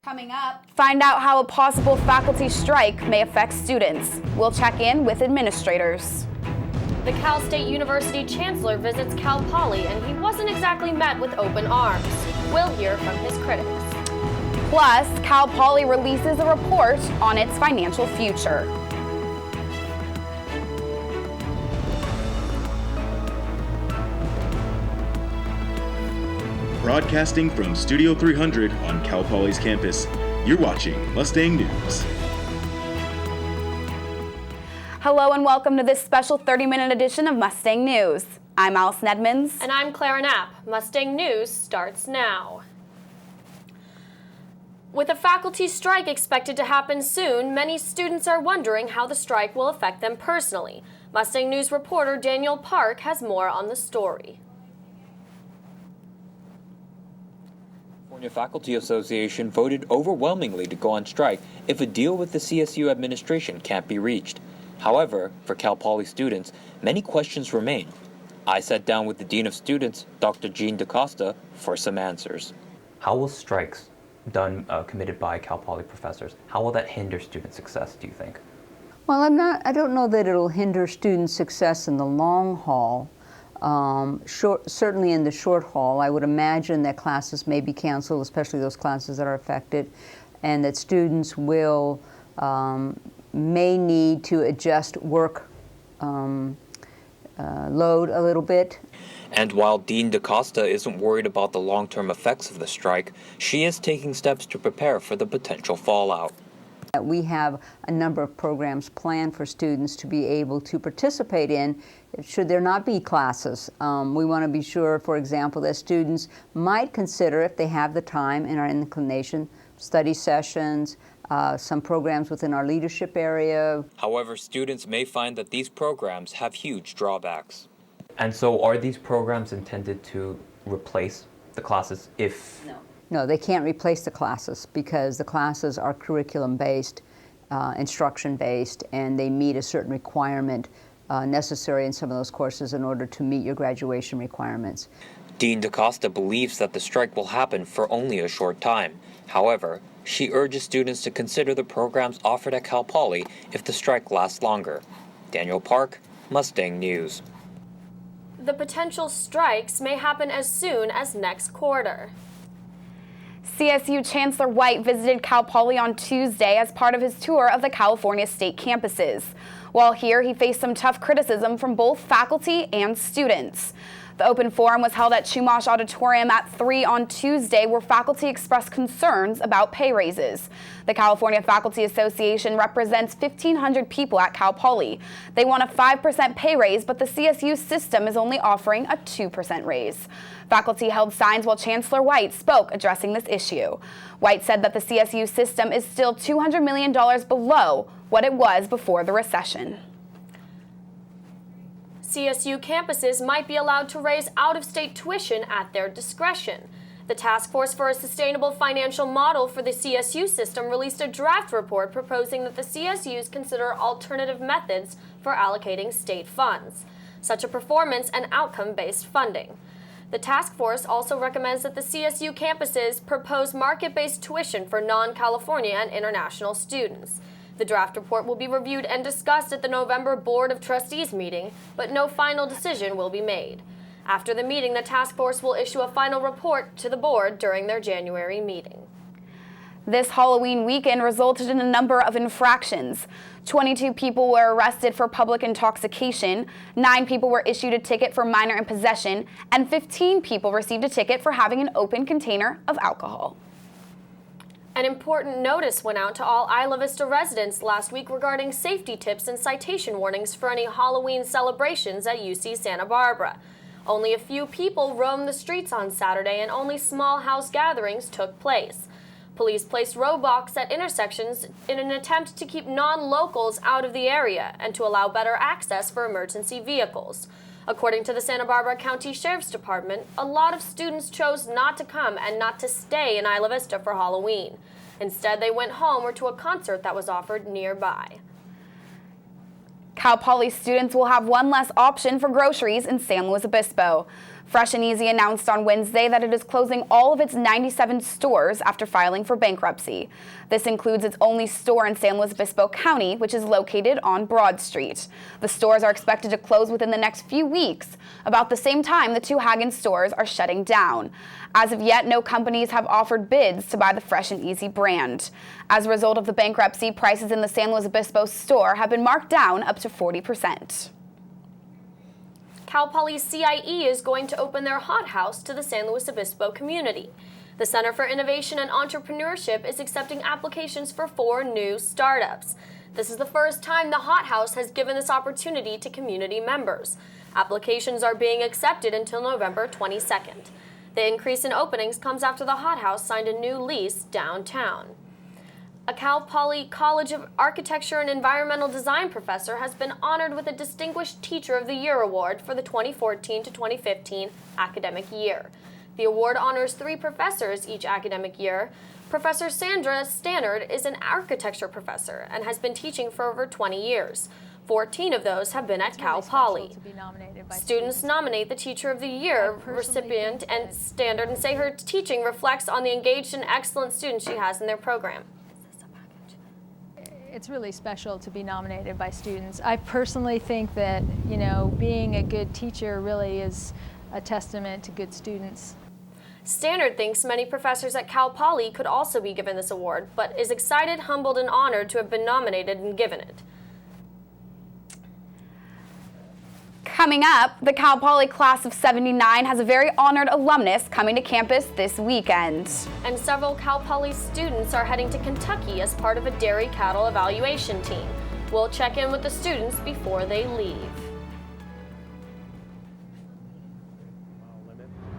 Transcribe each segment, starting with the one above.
Coming up, find out how a possible faculty strike may affect students. We'll check in with administrators. The Cal State University Chancellor visits Cal Poly, and he wasn't exactly met with open arms. We'll hear from his critics. Plus, Cal Poly releases a report on its financial future. Broadcasting from Studio 300 on Cal Poly's campus, you're watching Mustang News. Hello and welcome to this special 30-minute edition of Mustang News. I'm Allison Edmonds. And I'm Clara Knapp. Mustang News starts now. With a faculty strike expected to happen soon, many students are wondering how the strike will affect them personally. Mustang News reporter Daniel Park has more on the story. The Faculty Association voted overwhelmingly to go on strike if a deal with the CSU administration can't be reached. However, for Cal Poly students, many questions remain. I sat down with the Dean of Students, Dr. Jean DaCosta, for some answers. How will strikes committed by Cal Poly professors, how will that hinder student success, do you think? Well, I don't know that it'll hinder student success in the long haul. Certainly in the short haul, I would imagine that classes may be canceled, especially those classes that are affected, and that students will may need to adjust work load a little bit. And while Dean DaCosta isn't worried about the long-term effects of the strike, she is taking steps to prepare for the potential fallout. We have a number of programs planned for students to be able to participate in should there not be classes. We want to be sure, for example, that students might consider, if they have the time and our inclination, study sessions, some programs within our leadership area. However, students may find that these programs have huge drawbacks. And so are these programs intended to replace the classes if... No, they can't replace the classes because the classes are curriculum-based, instruction-based, and they meet a certain requirement necessary in some of those courses in order to meet your graduation requirements. Dean DaCosta believes that the strike will happen for only a short time. However, she urges students to consider the programs offered at Cal Poly if the strike lasts longer. Daniel Park, Mustang News. The potential strikes may happen as soon as next quarter. CSU Chancellor White visited Cal Poly on Tuesday as part of his tour of the California state campuses. While here, he faced some tough criticism from both faculty and students. The open forum was held at Chumash Auditorium at 3 on Tuesday, where faculty expressed concerns about pay raises. The California Faculty Association represents 1,500 people at Cal Poly. They want a 5% pay raise, but the CSU system is only offering a 2% raise. Faculty held signs while Chancellor White spoke addressing this issue. White said that the CSU system is still $200 million below what it was before the recession. CSU campuses might be allowed to raise out-of-state tuition at their discretion. The Task Force for a Sustainable Financial Model for the CSU system released a draft report proposing that the CSUs consider alternative methods for allocating state funds, such as performance and outcome-based funding. The task force also recommends that the CSU campuses propose market-based tuition for non-California and international students. The draft report will be reviewed and discussed at the November Board of Trustees meeting, but no final decision will be made. After the meeting, the task force will issue a final report to the board during their January meeting. This Halloween weekend resulted in a number of infractions. 22 people were arrested for public intoxication, 9 people were issued a ticket for minor in possession, and 15 people received a ticket for having an open container of alcohol. An important notice went out to all Isla Vista residents last week regarding safety tips and citation warnings for any Halloween celebrations at UC Santa Barbara. Only a few people roamed the streets on Saturday and only small house gatherings took place. Police placed roadblocks at intersections in an attempt to keep non-locals out of the area and to allow better access for emergency vehicles. According to the Santa Barbara County Sheriff's Department, a lot of students chose not to come and not to stay in Isla Vista for Halloween. Instead, they went home or to a concert that was offered nearby. Cal Poly students will have one less option for groceries in San Luis Obispo. Fresh and Easy announced on Wednesday that it is closing all of its 97 stores after filing for bankruptcy. This includes its only store in San Luis Obispo County, which is located on Broad Street. The stores are expected to close within the next few weeks, about the same time the two Häagen stores are shutting down. As of yet, no companies have offered bids to buy the Fresh and Easy brand. As a result of the bankruptcy, prices in the San Luis Obispo store have been marked down up to 40%. Cal Poly CIE is going to open their hot house to the San Luis Obispo community. The Center for Innovation and Entrepreneurship is accepting applications for 4 new startups. This is the first time the hot house has given this opportunity to community members. Applications are being accepted until November 22nd. The increase in openings comes after the hot house signed a new lease downtown. A Cal Poly College of Architecture and Environmental Design professor has been honored with a Distinguished Teacher of the Year award for the 2014 to 2015 academic year. The award honors 3 professors each academic year. Professor SANDRA STANNARD is an architecture professor and has been teaching for over 20 years. 14 of those have been at Cal Poly. Students nominate the Teacher of the Year recipient and STANNARD and say her teaching reflects on the engaged and excellent students she has in their program. It's really special to be nominated by students. I personally think that, being a good teacher really is a testament to good students. STANNARD thinks many professors at Cal Poly could also be given this award, but is excited, humbled, and honored to have been nominated and given it. Coming up, the Cal Poly class of '79 has a very honored alumnus coming to campus this weekend. And several Cal Poly students are heading to Kentucky as part of a dairy cattle evaluation team. We'll check in with the students before they leave.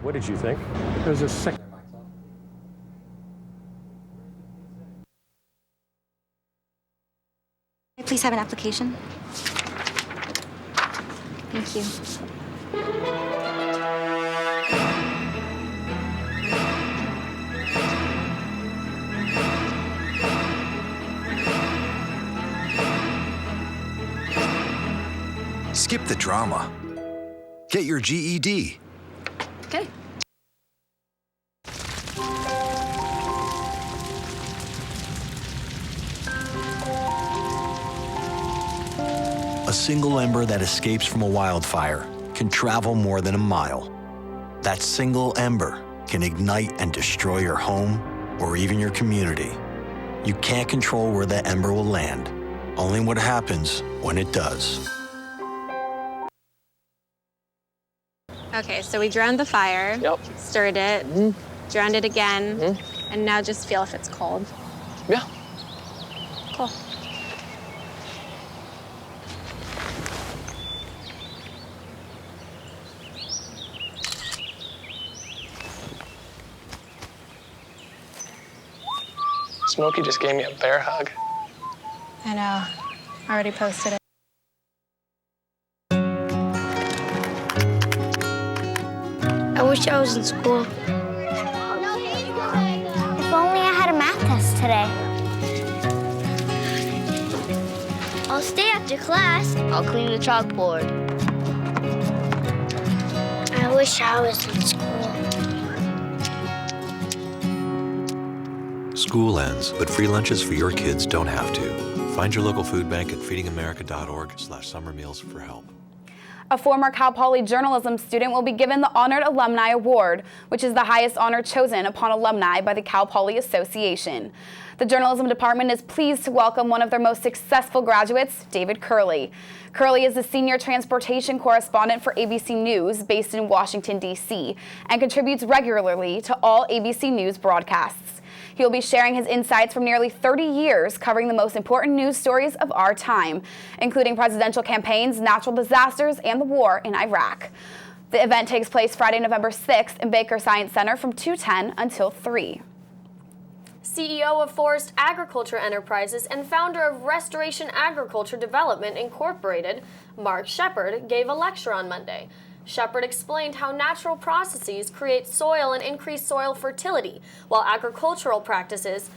What did you think? There's a second. May I please have an application? Thank you. Skip the drama. Get your GED. Okay. A single ember that escapes from a wildfire can travel more than a mile. That single ember can ignite and destroy your home or even your community. You can't control where that ember will land, only what happens when it does. Okay, so we drowned the fire, stirred it, drowned it again, and now just feel if it's cold. Yeah. Cool. Smokey just gave me a bear hug. I know. Already posted it. I wish I was in school. If only I had a math test today. I'll stay after class. I'll clean the chalkboard. I wish I was in school. School ends, but free lunches for your kids don't have to. Find your local food bank at feedingamerica.org/summermeals for help. A former Cal Poly journalism student will be given the Honored Alumni Award, which is the highest honor chosen upon alumni by the Cal Poly Association. The journalism department is pleased to welcome one of their most successful graduates, David Curley. Curley is the senior transportation correspondent for ABC News based in Washington, D.C., and contributes regularly to all ABC News broadcasts. He'll be sharing his insights from nearly 30 years covering the most important news stories of our time, including presidential campaigns, natural disasters, and the war in Iraq. The event takes place Friday, November 6th in Baker Science Center from 2:10 until 3. CEO of Forest Agriculture Enterprises and founder of Restoration Agriculture Development Incorporated, Mark Shepard, gave a lecture on Monday. Shepard explained how natural processes create soil and increase soil fertility, while agricultural practices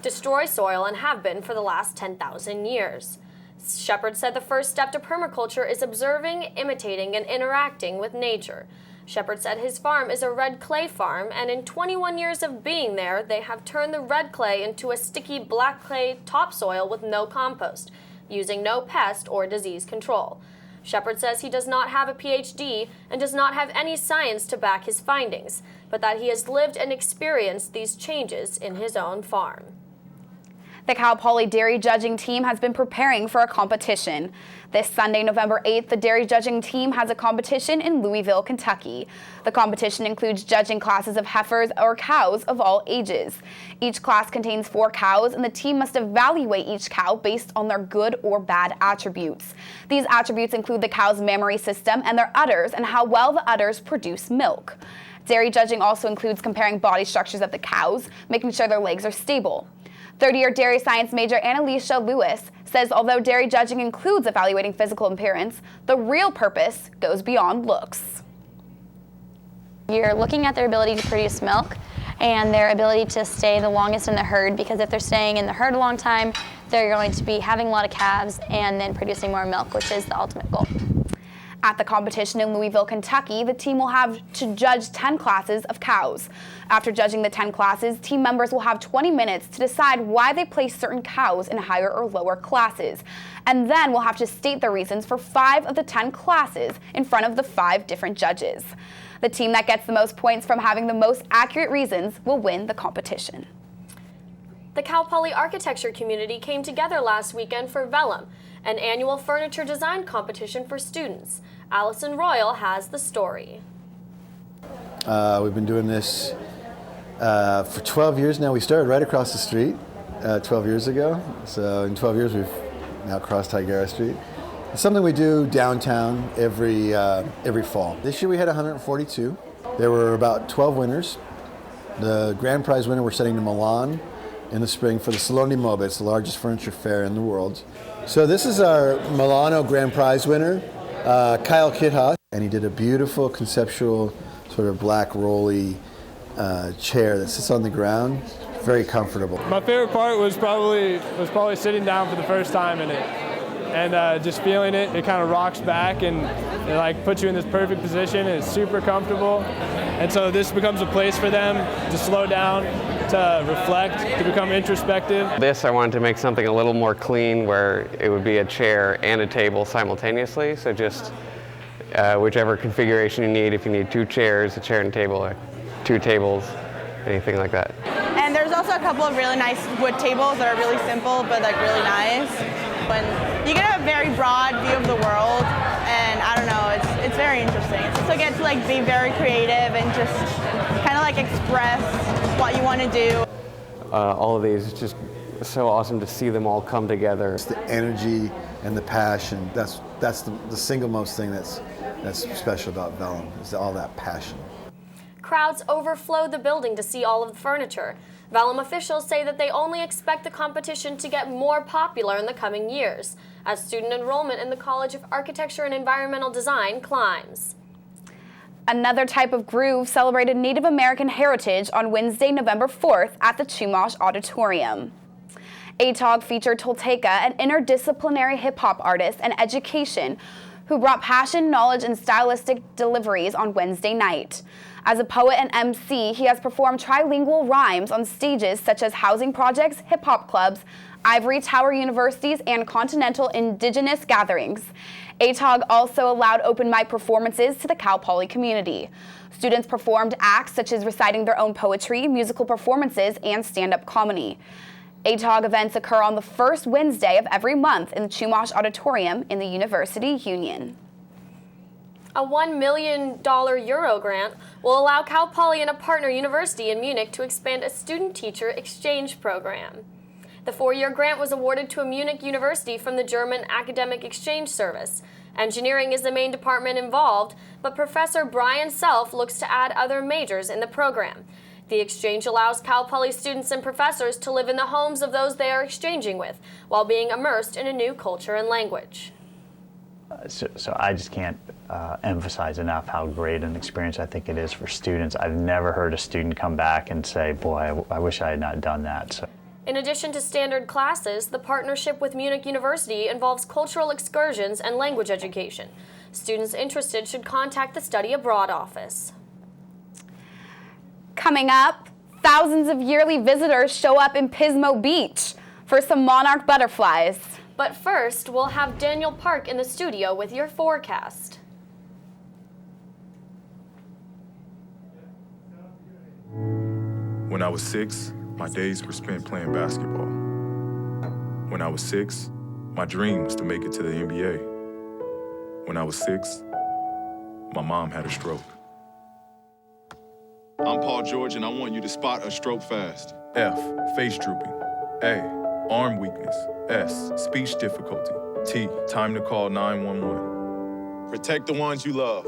destroy soil and have been for the last 10,000 years. Shepard said the first step to permaculture is observing, imitating, and interacting with nature. Shepard said his farm is a red clay farm, and in 21 years of being there, they have turned the red clay into a sticky black clay topsoil with no compost, using no pest or disease control. Shepard says he does not have a PhD and does not have any science to back his findings, but that he has lived and experienced these changes in his own farm. The Cal Poly dairy judging team has been preparing for a competition. This Sunday, November 8th, the dairy judging team has a competition in Louisville, Kentucky. The competition includes judging classes of heifers or cows of all ages. Each class contains 4 cows, and the team must evaluate each cow based on their good or bad attributes. These attributes include the cow's mammary system and their udders and how well the udders produce milk. Dairy judging also includes comparing body structures of the cows, making sure their legs are stable. Third-year dairy science major Annalisa Lewis says although dairy judging includes evaluating physical appearance, the real purpose goes beyond looks. You're looking at their ability to produce milk and their ability to stay the longest in the herd, because if they're staying in the herd a long time, they're going to be having a lot of calves and then producing more milk, which is the ultimate goal. At the competition in Louisville, Kentucky, the team will have to judge 10 classes of cows. After judging the 10 classes, team members will have 20 minutes to decide why they place certain cows in higher or lower classes, and then will have to state the reasons for 5 of the 10 classes in front of the 5 different judges. The team that gets the most points from having the most accurate reasons will win the competition. The Cal Poly architecture community came together last weekend for VELLUM, an annual furniture design competition for students. Allison Royal has the story. We've been doing this for 12 years now. We started right across the street 12 years ago. So in 12 years, we've now crossed HIGUERA Street. It's something we do downtown every fall. This year we had 142. There were about 12 winners. The grand prize winner we're sending to Milan in the spring for the Salone di Moda. It's the largest furniture fair in the world. So this is our Milano grand prize winner, Kyle Kidhoff, and he did a beautiful conceptual sort of black rolly chair that sits on the ground, very comfortable. My favorite part was probably sitting down for the first time in it, and just feeling it. It kind of rocks back and it like puts you in this perfect position. And it's super comfortable, and so this becomes a place for them to slow down, to reflect, to become introspective. This, I wanted to make something a little more clean where it would be a chair and a table simultaneously. So just whichever configuration you need. If you need 2 chairs, a chair and a table, or 2 tables, anything like that. And there's also a couple of really nice wood tables that are really simple but like really nice. When you get a very broad view of the world, and I don't know, it's very interesting. It's just to get to like be very creative and just kind of like express what you want to do. All of these, it's just so awesome to see them all come together. It's the energy and the passion. That's the single most thing that's special about VELLUM, is all that passion. Crowds overflowed the building to see all of the furniture. VELLUM officials say that they only expect the competition to get more popular in the coming years, as student enrollment in the College of Architecture and Environmental Design climbs. Another type of groove celebrated Native American heritage on Wednesday, November 4th at the Chumash Auditorium. ATOG featured Tolteca, an interdisciplinary hip-hop artist and education who brought passion, knowledge, and stylistic deliveries on Wednesday night. As a poet and MC, he has performed trilingual rhymes on stages such as housing projects, hip-hop clubs, ivory tower universities, and continental indigenous gatherings. ATOG also allowed open mic performances to the Cal Poly community. Students performed acts such as reciting their own poetry, musical performances, and stand-up comedy. ATOG events occur on the first Wednesday of every month in the Chumash Auditorium in the University Union. A $1 million Euro grant will allow Cal Poly and a partner university in Munich to expand a student-teacher exchange program. The 4-year grant was awarded to a Munich university from the German Academic Exchange Service. Engineering is the main department involved, but Professor Brian Self looks to add other majors in the program. The exchange allows Cal Poly students and professors to live in the homes of those they are exchanging with, while being immersed in a new culture and language. So I just can't emphasize enough how great an experience I think it is for students. I've never heard a student come back and say, boy, I wish I had not done that. So. In addition to standard classes, the partnership with Munich University involves cultural excursions and language education. Students interested should contact the Study Abroad office. Coming up, thousands of yearly visitors show up in Pismo Beach for some monarch butterflies. But first, we'll have Daniel Park in the studio with your forecast. When I was 6, my days were spent playing basketball. When I was 6, my dream was to make it to the NBA. When I was 6, my mom had a stroke. I'm Paul George, and I want you to spot a stroke fast. F, face drooping. A, arm weakness. S, speech difficulty. T, time to call 911. Protect the ones you love.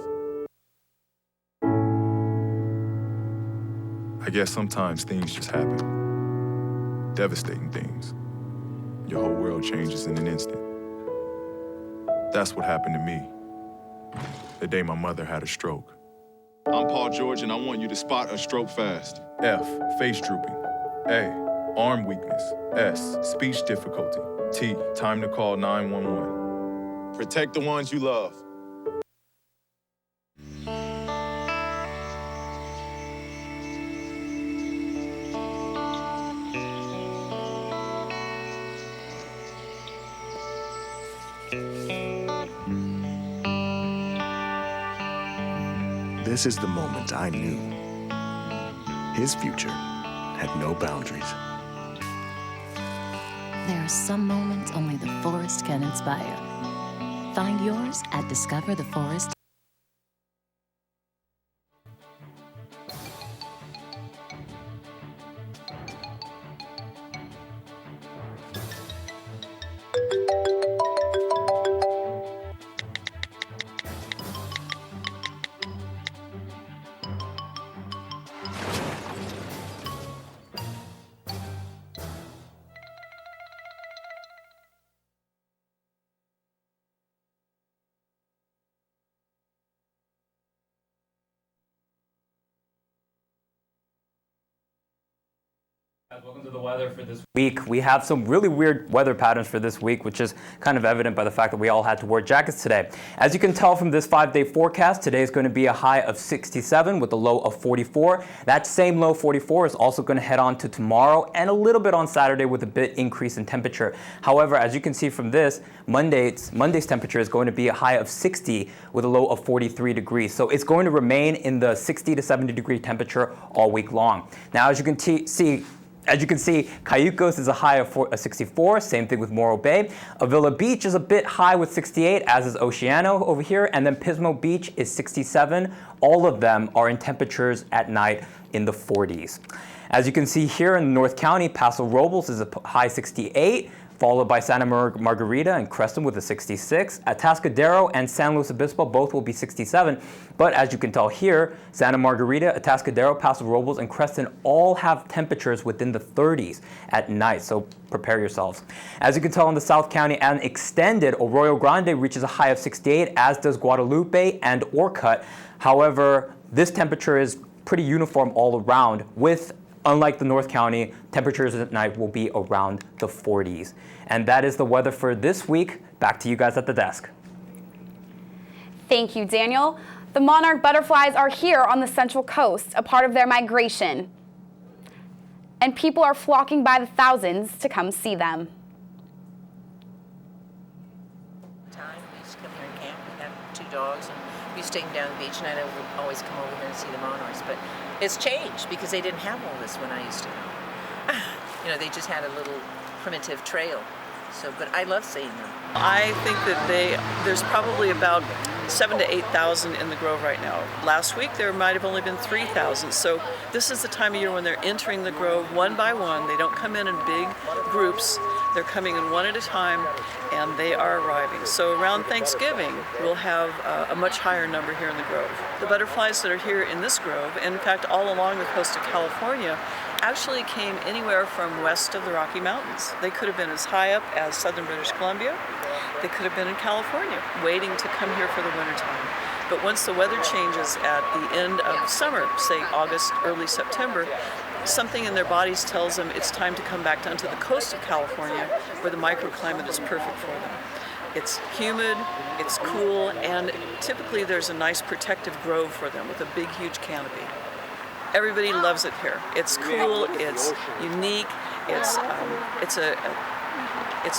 I guess sometimes things just happen. Devastating things. Your whole world changes in an instant. That's what happened to me the day my mother had a stroke. I'm Paul George, and I want you to spot a stroke fast. F, face drooping. A, arm weakness. S, speech difficulty. T, time to call 911. Protect the ones you love. This is the moment I knew. His future had no boundaries. There are some moments only the forest can inspire. Find yours at Discover the Forest. Welcome to the weather for this week. We have some really weird weather patterns for this week, which is kind of evident by the fact that we all had to wear jackets today. As you can tell from this 5-day forecast, today is going to be a high of 67 with a low of 44. That same low 44 is also going to head on to tomorrow and a little bit on Saturday with a bit increase in temperature. However, as you can see from this, Monday's temperature is going to be a high of 60 with a low of 43 degrees. So it's going to remain in the 60 to 70 degree temperature all week long. Now, as you can see, Cayucos is a high of 64, same thing with Morro Bay. Avila Beach is a bit high with 68, as is Oceano over here, and then Pismo Beach is 67. All of them are in temperatures at night in the 40s. As you can see here in North County, Paso Robles is a high 68, followed by Santa Margarita and Creston with a 66. Atascadero and San Luis Obispo both will be 67. But as you can tell here, Santa Margarita, Atascadero, Paso Robles, and Creston all have temperatures within the 30s at night, so prepare yourselves. As you can tell in the South County and extended, Arroyo Grande reaches a high of 68, as does Guadalupe and Orcutt. However, this temperature is pretty uniform all around, with unlike the North County, temperatures at night will be around the 40s. And that is the weather for this week. Back to you guys at the desk. Thank you, Daniel. The monarch butterflies are here on the Central Coast, a part of their migration. And people are flocking by the thousands to come see them. We used to come here and camp. We had 2 dogs, and we used to take them down the beach, and I'd always come over here and see the monarchs. But it's changed because they didn't have all this when I used to go. You know, they just had a little primitive trail. So, but I love seeing them. I think that there's probably about 7,000 to 8,000 in the grove right now. Last week there might have only been 3,000. So this is the time of year when they're entering the grove one by one. They don't come in big groups. They're coming in one at a time, and they are arriving. So around Thanksgiving, we'll have a much higher number here in the grove. The butterflies that are here in this grove, and in fact all along the coast of California, actually came anywhere from west of the Rocky Mountains. They could have been as high up as southern British Columbia. They could have been in California, waiting to come here for the wintertime. But once the weather changes at the end of summer, say August, early September, something in their bodies tells them it's time to come back down to the coast of California where the microclimate is perfect for them. It's humid, it's cool, and typically there's a nice protective grove for them with a big, huge canopy. Everybody loves it here. It's cool, it's unique, it's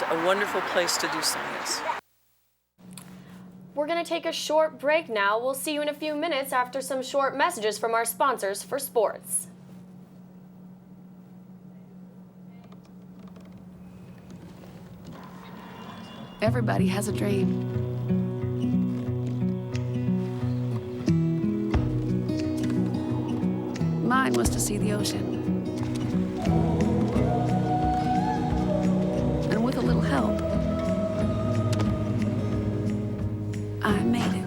a wonderful place to do science. We're going to take a short break now. We'll see you in a few minutes after some short messages from our sponsors for sports. Everybody has a dream. Mine was to see the ocean. And with a little help, I made it.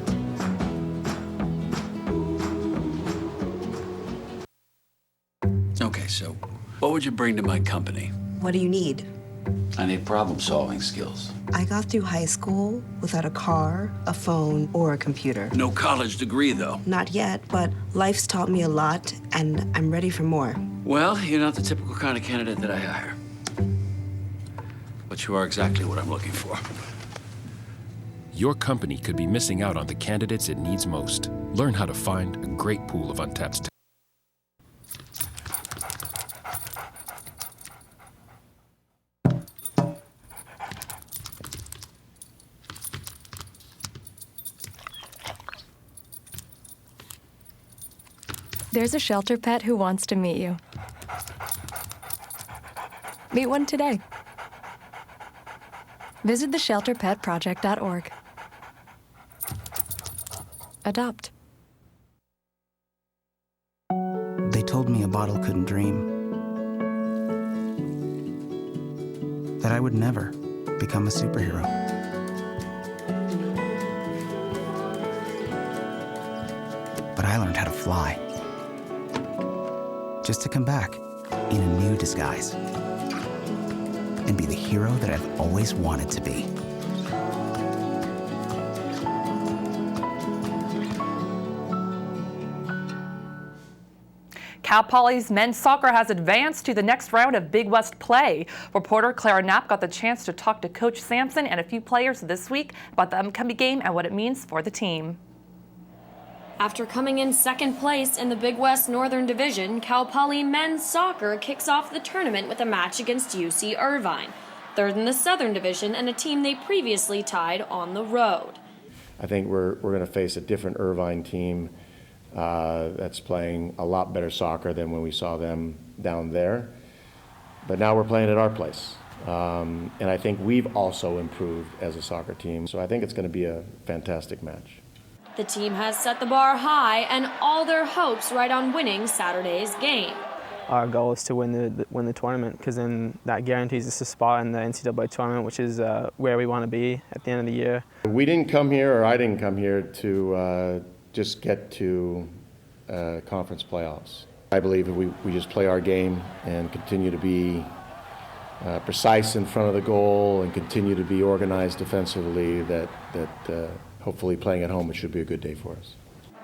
Okay, so what would you bring to my company? What do you need? I need problem-solving skills. I got through high school without a car, a phone, or a computer. No college degree, though. Not yet, but life's taught me a lot, and I'm ready for more. Well, you're not the typical kind of candidate that I hire. But you are exactly what I'm looking for. Your company could be missing out on the candidates it needs most. Learn how to find a great pool of untapped talent. There's a shelter pet who wants to meet you. Meet one today. Visit theshelterpetproject.org. Adopt. They told me a bottle couldn't dream. That I would never become a superhero. But I learned how to fly. Just to come back in a new disguise and be the hero that I've always wanted to be. Cal Poly's men's soccer has advanced to the next round of Big West play. Reporter Clara Knapp got the chance to talk to Coach Sampson and a few players this week about the upcoming game and what it means for the team. After coming in second place in the Big West Northern Division, Cal Poly men's soccer kicks off the tournament with a match against UC Irvine, third in the Southern Division and a team they previously tied on the road. I think we're going to face a different Irvine team that's playing a lot better soccer than when we saw them down there. But now we're playing at our place. And I think we've also improved as a soccer team. So I think it's going to be a fantastic match. The team has set the bar high and all their hopes right on winning Saturday's game. Our goal is to win the tournament, because then that guarantees us a spot in the NCAA tournament, which is where we want to be at the end of the year. We didn't come here, or I didn't come here, to just get to conference playoffs. I believe if we just play our game and continue to be precise in front of the goal and continue to be organized defensively, that hopefully playing at home, it should be a good day for us.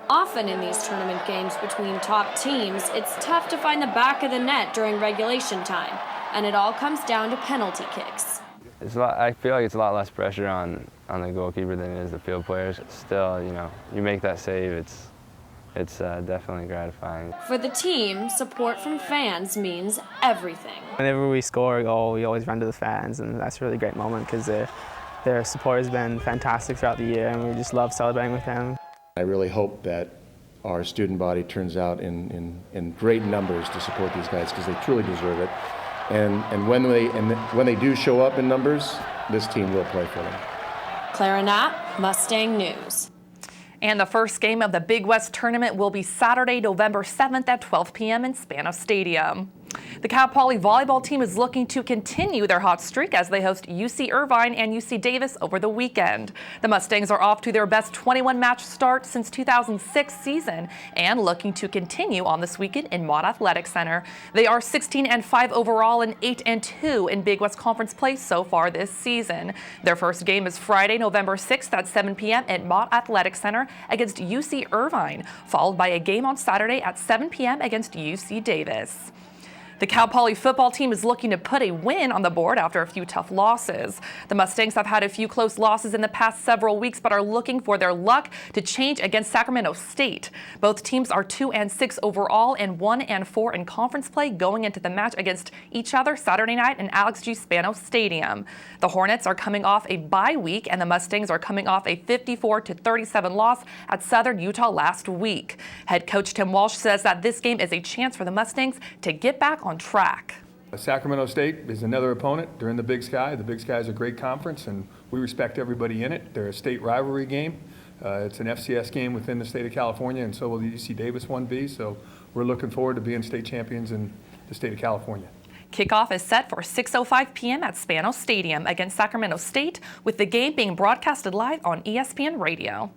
Often in these tournament games between top teams, it's tough to find the back of the net during regulation time, and it all comes down to penalty kicks. I feel like it's a lot less pressure on the goalkeeper than it is the field players. Still, you know, you make that save, it's definitely gratifying. For the team, support from fans means everything. Whenever we score a goal, we always run to the fans, and that's a really great moment because their support has been fantastic throughout the year, and we just love celebrating with them. I really hope that our student body turns out in great numbers to support these guys, because they truly deserve it. And when they do show up in numbers, this team will play for them. Clara Knapp, Mustang News. And the first game of the Big West tournament will be Saturday, November 7th at 12 p.m. in Spanos Stadium. The Cal Poly volleyball team is looking to continue their hot streak as they host UC Irvine and UC Davis over the weekend. The Mustangs are off to their best 21-match start since 2006 season and looking to continue on this weekend in Mott Athletic Center. They are 16-5 overall and 8-2 in Big West Conference play so far this season. Their first game is Friday, November 6th at 7 p.m. at Mott Athletic Center against UC Irvine, followed by a game on Saturday at 7 p.m. against UC Davis. The Cal Poly football team is looking to put a win on the board after a few tough losses. The Mustangs have had a few close losses in the past several weeks, but are looking for their luck to change against Sacramento State. Both teams are 2-6 overall and 1-4 in conference play going into the match against each other Saturday night in Alex G. Spano Stadium. The Hornets are coming off a bye week, and the Mustangs are coming off a 54-37 loss at Southern Utah last week. Head coach Tim Walsh says that this game is a chance for the Mustangs to get back on track. Sacramento State is another opponent. They're in the Big Sky. The Big Sky is a great conference, and we respect everybody in it. They're a state rivalry game. It's an FCS game within the state of California, and so will the UC Davis 1B. So we're looking forward to being state champions in the state of California. Kickoff is set for 6:05 p.m. at Spano Stadium against Sacramento State, with the game being broadcasted live on ESPN Radio.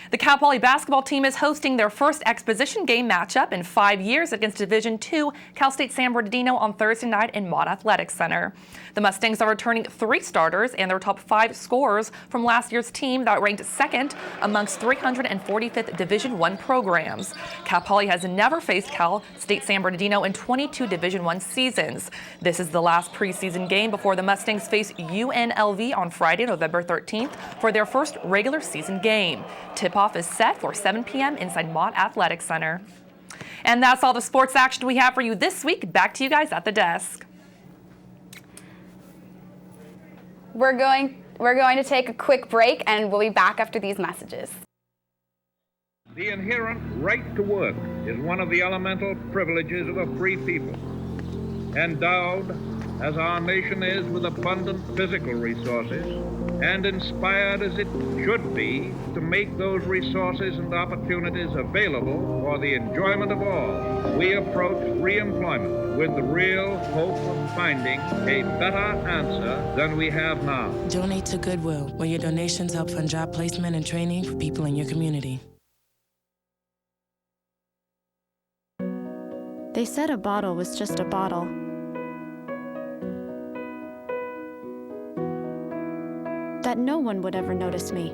The Cal Poly basketball team is hosting their first exposition game matchup in 5 years against Division II Cal State San Bernardino on Thursday night in Mott Athletic Center. The Mustangs are returning 3 starters and their top 5 scorers from last year's team that ranked second amongst 345th Division I programs. Cal Poly has never faced Cal State San Bernardino in 22 Division I seasons. This is the last preseason game before the Mustangs face UNLV on Friday, November 13th for their first regular season game. Tip-off is set for 7 p.m. inside Mott Athletic Center. And that's all the sports action we have for you this week. Back to you guys at the desk. We're going to take a quick break, and we'll be back after these messages. The inherent right to work is one of the elemental privileges of a free people. Endowed, as our nation is, with abundant physical resources, and inspired as it should be to make those resources and opportunities available for the enjoyment of all, we approach re-employment with the real hope of finding a better answer than we have now. Donate to Goodwill, where your donations help fund job placement and training for people in your community. They said a bottle was just a bottle. That no one would ever notice me.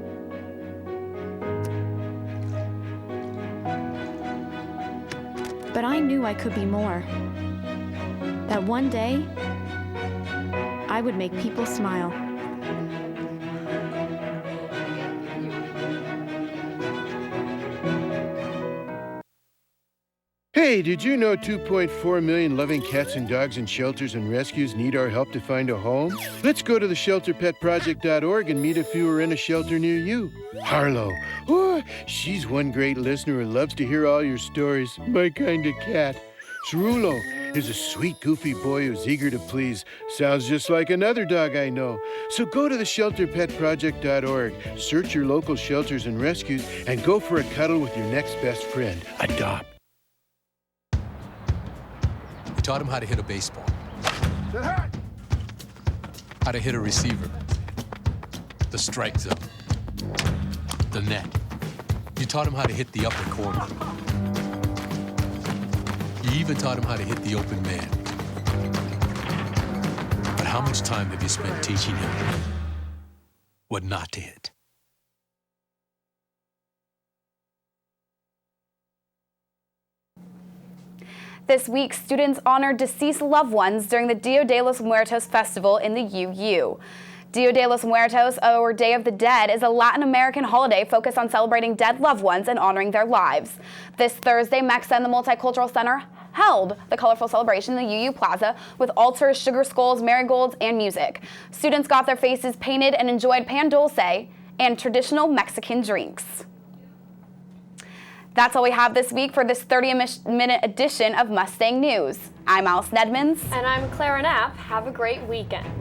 But I knew I could be more. That one day, I would make people smile. Hey, did you know 2.4 million loving cats and dogs in shelters and rescues need our help to find a home? Let's go to theshelterpetproject.org and meet a few who are in a shelter near you. Harlow, oh, she's one great listener who loves to hear all your stories. My kind of cat. Cerulo is a sweet, goofy boy who's eager to please. Sounds just like another dog I know. So go to theshelterpetproject.org, search your local shelters and rescues, and go for a cuddle with your next best friend. Adopt. We taught him how to hit a baseball, how to hit a receiver, the strike zone, the net. You taught him how to hit the upper corner. You even taught him how to hit the open man. But how much time have you spent teaching him what not to hit? This week, students honored deceased loved ones during the Dia de los Muertos festival in the UU. Dia de los Muertos, or Day of the Dead, is a Latin American holiday focused on celebrating dead loved ones and honoring their lives. This Thursday, MEXA and the Multicultural Center held the colorful celebration in the UU Plaza with altars, sugar skulls, marigolds, and music. Students got their faces painted and enjoyed pan dulce and traditional Mexican drinks. That's all we have this week for this 30-minute edition of Mustang News. I'm Allison Edmonds. And I'm Clara Knapp. Have a great weekend.